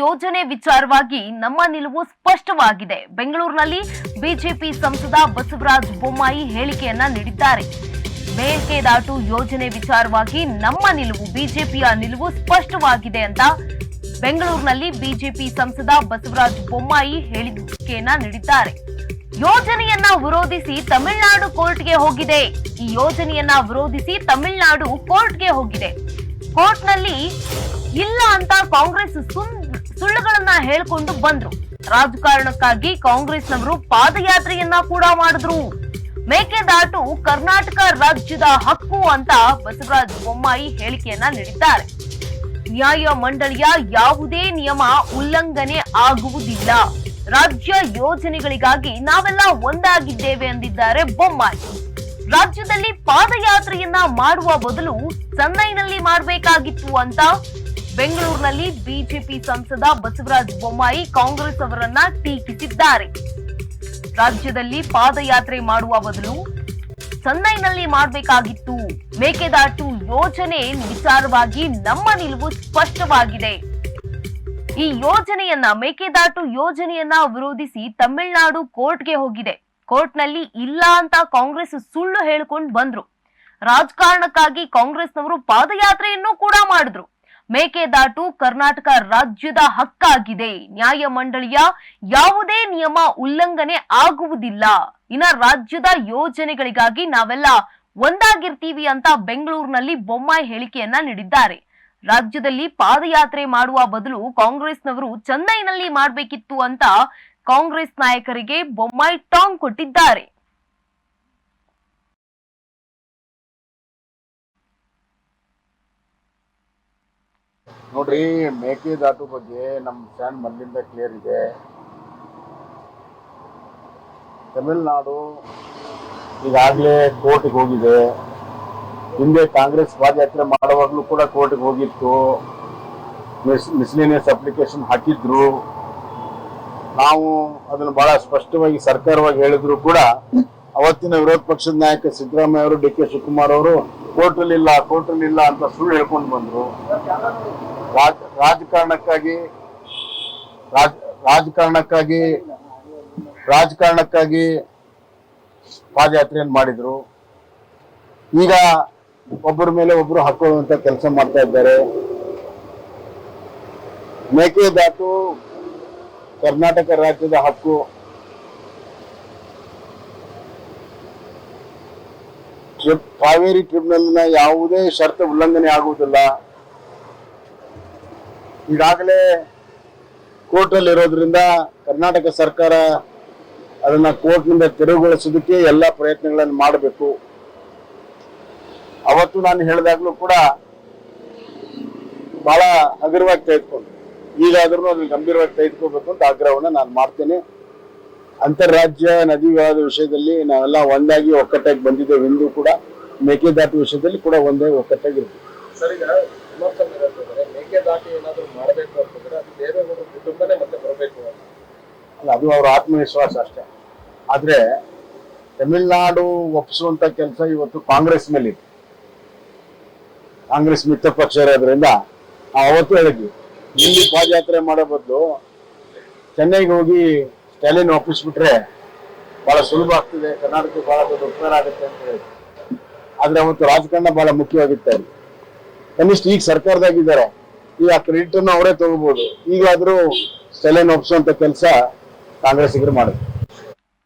ಯೋಜನೆ ವಿಚಾರವಾಗಿ ನಮ್ಮ ನಿಲುವು ಸ್ಪಷ್ಟವಾಗಿದೆ. ಬೆಂಗಳೂರಿನಲ್ಲಿ ಬಿಜೆಪಿ ಸಂಸದ ಬಸವರಾಜ ಬೊಮ್ಮಾಯಿ ಹೇಳಿಕೆಯನ್ನ ನೀಡಿದ್ದಾರೆ. ಮೇಕೆದಾಟು ಯೋಜನೆ ವಿಚಾರವಾಗಿ ನಮ್ಮ ನಿಲುವು ಬಿಜೆಪಿಯ ನಿಲುವು ಸ್ಪಷ್ಟವಾಗಿದೆ ಅಂತ ಬೆಂಗಳೂರಿನಲ್ಲಿ ಬಿಜೆಪಿ ಸಂಸದ ಬಸವರಾಜ ಬೊಮ್ಮಾಯಿ ಹೇಳಿಕೆಯನ್ನ ನೀಡಿದ್ದಾರೆ. ಯೋಜನೆಯನ್ನ ವಿರೋಧಿಸಿ ತಮಿಳುನಾಡು ಕೋರ್ಟ್ಗೆ ಹೋಗಿದೆ. ಈ ಯೋಜನೆಯನ್ನ ವಿರೋಧಿಸಿ ತಮಿಳುನಾಡು ಕೋರ್ಟ್ಗೆ ಹೋಗಿದೆ. ಕೋರ್ಟ್ನಲ್ಲಿ ಇಲ್ಲ ಅಂತ ಕಾಂಗ್ರೆಸ್ ಸುಳ್ಳುಗಳನ್ನ ಹೇಳ್ಕೊಂಡು ಬಂದ್ರು. ರಾಜಕಾರಣಕ್ಕಾಗಿ ಕಾಂಗ್ರೆಸ್ನವರು ಪಾದಯಾತ್ರೆಯನ್ನ ಕೂಡ ಮಾಡಿದ್ರು. ಮೇಕೆದಾಟು ಕರ್ನಾಟಕ ರಾಜ್ಯದ ಹಕ್ಕು ಅಂತ ಬಸವರಾಜ ಬೊಮ್ಮಾಯಿ ಹೇಳಿಕೆಯನ್ನ ನೀಡಿದ್ದಾರೆ. ನ್ಯಾಯ ಮಂಡಳಿಯ ಯಾವುದೇ ನಿಯಮ ಉಲ್ಲಂಘನೆ ಆಗುವುದಿಲ್ಲ. ರಾಜ್ಯ ಯೋಜನೆಗಳಿಗಾಗಿ ನಾವೆಲ್ಲ ಒಂದಾಗಿದ್ದೇವೆ ಎಂದಿದ್ದಾರೆ ಬೊಮ್ಮಾಯಿ. ರಾಜ್ಯದಲ್ಲಿ ಪಾದಯಾತ್ರೆಯನ್ನ ಮಾಡುವ ಬದಲು ಚೆನ್ನೈನಲ್ಲಿ ಮಾಡಬೇಕಾಗಿತ್ತು ಅಂತ ಬೆಂಗಳೂರಿನಲ್ಲಿ ಬಿಜೆಪಿ ಸಂಸದ ಬಸವರಾಜ ಬೊಮ್ಮಾಯಿ ಕಾಂಗ್ರೆಸ್ ಅವರನ್ನ ಟೀಕಿಸಿದ್ದಾರೆ. ರಾಜ್ಯದಲ್ಲಿ ಪಾದಯಾತ್ರೆ ಮಾಡುವ ಬದಲು ಚೆನ್ನೈನಲ್ಲಿ ಮಾಡಬೇಕಾಗಿತ್ತು. ಮೇಕೆದಾಟು ಯೋಜನೆ ವಿಚಾರವಾಗಿ ನಮ್ಮ ನಿಲುವು ಸ್ಪಷ್ಟವಾಗಿದೆ. ಈ ಯೋಜನೆಯನ್ನ ಮೇಕೆದಾಟು ಯೋಜನೆಯನ್ನ ವಿರೋಧಿಸಿ ತಮಿಳುನಾಡು ಕೋರ್ಟ್ಗೆ ಹೋಗಿದೆ. ಕೋರ್ಟ್ನಲ್ಲಿ ಇಲ್ಲ ಅಂತ ಕಾಂಗ್ರೆಸ್ ಸುಳ್ಳು ಹೇಳ್ಕೊಂಡು ಬಂದ್ರು. ರಾಜಕಾರಣಕ್ಕಾಗಿ ಕಾಂಗ್ರೆಸ್ನವರು ಪಾದಯಾತ್ರೆಯನ್ನು ಕೂಡ ಮಾಡಿದ್ರು. ಮೇಕೆದಾಟು ಕರ್ನಾಟಕ ರಾಜ್ಯದ ಹಕ್ಕಾಗಿದೆ. ನ್ಯಾಯ ಮಂಡಳಿಯ ಯಾವುದೇ ನಿಯಮ ಉಲ್ಲಂಘನೆ ಆಗುವುದಿಲ್ಲ. ಇನ್ನ ರಾಜ್ಯದ ಯೋಜನೆಗಳಿಗಾಗಿ ನಾವೆಲ್ಲ ಒಂದಾಗಿರ್ತೀವಿ ಅಂತ ಬೆಂಗಳೂರಿನಲ್ಲಿ ಬೊಮ್ಮಾಯಿ ಹೇಳಿಕೆಯನ್ನ ನೀಡಿದ್ದಾರೆ. ರಾಜ್ಯದಲ್ಲಿ ಪಾದಯಾತ್ರೆ ಮಾಡುವ ಬದಲು ಕಾಂಗ್ರೆಸ್ನವರು ಚೆನ್ನೈನಲ್ಲಿ ಮಾಡಬೇಕಿತ್ತು ಅಂತ ಕಾಂಗ್ರೆಸ್ ನಾಯಕರಿಗೆ ಬೊಮ್ಮಾಯಿ ಟಾಂಗ್ ಕೊಟ್ಟಿದ್ದಾರೆ. ನೋಡ್ರಿ, ಮೇಕೆದಾಟು ಬಗ್ಗೆ ನಮ್ಮ ಸ್ಟ್ಯಾಂಡ್ ಮೊದಲಿಂದ ಕ್ಲಿಯರ್ ಇದೆ. ತಮಿಳುನಾಡು ಈಗಾಗಲೇ ಕೋರ್ಟ್ಗೆ ಹೋಗಿದೆ. ಹಿಂದೆ ಕಾಂಗ್ರೆಸ್ ಪಾದಯಾತ್ರೆ ಮಾಡುವಾಗಲೂ ಕೂಡ ಕೋರ್ಟ್ಗೆ ಹೋಗಿತ್ತು. ಮಿಸ್ಲೇನಿಯಸ್ ಅಪ್ಲಿಕೇಶನ್ ಹಾಕಿದ್ರು. ನಾವು ಅದನ್ನು ಬಹಳ ಸ್ಪಷ್ಟವಾಗಿ ಸರ್ಕಾರವಾಗಿ ಹೇಳಿದ್ರು ಕೂಡ ಅವತ್ತಿನ ವಿರೋಧ ಪಕ್ಷದ ನಾಯಕ ಸಿದ್ದರಾಮಯ್ಯ ಅವರು, ಡಿ ಕೆ ಶಿವಕುಮಾರ್ ಅವರು ಕೋರ್ಟಲ್ಲಿ ಇಲ್ಲ ಅಂತ ಸುಳ್ಳು ಹೇಳ್ಕೊಂಡು ಬಂದ್ರು. ರಾಜಕಾರಣಕ್ಕಾಗಿ ಪಾದಯಾತ್ರೆಯನ್ನು ಮಾಡಿದ್ರು. ಈಗ ಒಬ್ಬರ ಮೇಲೆ ಒಬ್ರು ಹಾಕೊಳ್ಳುವಂತ ಕೆಲಸ ಮಾಡ್ತಾ ಇದ್ದಾರೆ. ಮೇಕೆದಾಟು ಕರ್ನಾಟಕ ರಾಜ್ಯದ ಹಕ್ಕು. ಕಾವೇರಿ ಟ್ರಿಬ್ಯುನಲ್ನ ಯಾವುದೇ ಷರತ್ತು ಉಲ್ಲಂಘನೆ ಆಗುವುದಿಲ್ಲ. ಈಗಾಗಲೇ ಕೋರ್ಟಲ್ಲಿ ಇರೋದ್ರಿಂದ ಕರ್ನಾಟಕ ಸರ್ಕಾರ ಅದನ್ನ ಕೋರ್ಟ್ನಿಂದ ತೆರವುಗೊಳಿಸೋದಕ್ಕೆ ಎಲ್ಲ ಪ್ರಯತ್ನಗಳನ್ನು ಮಾಡಬೇಕು. ಅವತ್ತು ನಾನು ಹೇಳಿದಾಗಲೂ ಕೂಡ ಬಹಳ ಹಗುರವಾಗಿ ತೆಗೆದುಕೊಂಡು, ಈಗಾದ್ರೂ ಅದನ್ನು ಗಂಭೀರವಾಗಿ ತೆಗೆದುಕೋಬೇಕು ಅಂತ ಆಗ್ರಹವನ್ನು ನಾನು ಮಾಡ್ತೇನೆ. ಅಂತಾರಾಜ್ಯ ನದಿ ವಿವಾದ ವಿಷಯದಲ್ಲಿ ನಾವೆಲ್ಲ ಒಂದಾಗಿ ಒಕ್ಕಟ್ಟಾಗಿ ಬಂದಿದ್ದೇವೆ. ಇಂದು ಕೂಡ ಮೇಕೆದಾಟು ವಿಷಯದಲ್ಲಿ ಕೂಡ ಒಂದೇ ಒಕ್ಕಟ್ಟಾಗಿರ್ತೀವಿ. ಸರ್, ಈಗ ಮೇಕೆದಾಟು ಏನಾದ್ರು ಮಾಡಬೇಕು ಅಂತಂದ್ರೆ ಅದು ದೇವೇಗೌಡರ ಕುಟುಂಬನೇ ಮತ್ತೆ ಬರಬೇಕು ಅಲ್ಲ, ಅದು ಅವರ ಆತ್ಮವಿಶ್ವಾಸ ಅಷ್ಟೇ. ಆದ್ರೆ ತಮಿಳುನಾಡು ಒಪ್ಪಿಸುವಂತ ಕೆಲಸ ಇವತ್ತು ಕಾಂಗ್ರೆಸ್ ಮೇಲೆ ಇದೆ. ಕಾಂಗ್ರೆಸ್ ಮಿತ್ರ ಪಕ್ಷ ಇರೋದ್ರಿಂದ ನಾವು ಅವತ್ತು ಹೇಳಿದ್ವಿ, ಇಲ್ಲಿ ಪಾದಯಾತ್ರೆ ಮಾಡೋ ಬದಲು ಚೆನ್ನೈಗೆ ಹೋಗಿ ಸ್ಟಾಲಿನ್ ಒಪ್ಪಿಸ್ಬಿಟ್ರೆ ಬಹಳ ಸುಲಭ ಆಗ್ತದೆ, ಕರ್ನಾಟಕಕ್ಕೆ ಬಹಳ ದೊಡ್ಡ ಉಪಕಾರ ಆಗುತ್ತೆ ಅಂತ ಹೇಳಿದ್ವಿ. ಆದ್ರೆ ಅವತ್ತು ರಾಜಕಾರಣ ಬಹಳ ಮುಖ್ಯವಾಗಿತ್ತು. ಕನಿಷ್ಠ ಈಗ ಸರ್ಕಾರದಾಗಿದ್ದಾರೆ, ಈಗ ಆ ಕ್ರೆಡಿಟ್ ಅನ್ನು ಅವರೇ ತಗೋಬಹುದು. ಈಗಾದ್ರೂ ಸ್ಟಾಲಿನ್ ಒಪ್ಪಿಸುವಂತ ಕೆಲಸ ಕಾಂಗ್ರೆಸ್ಸಿಗರು ಮಾಡಿದ್ರು.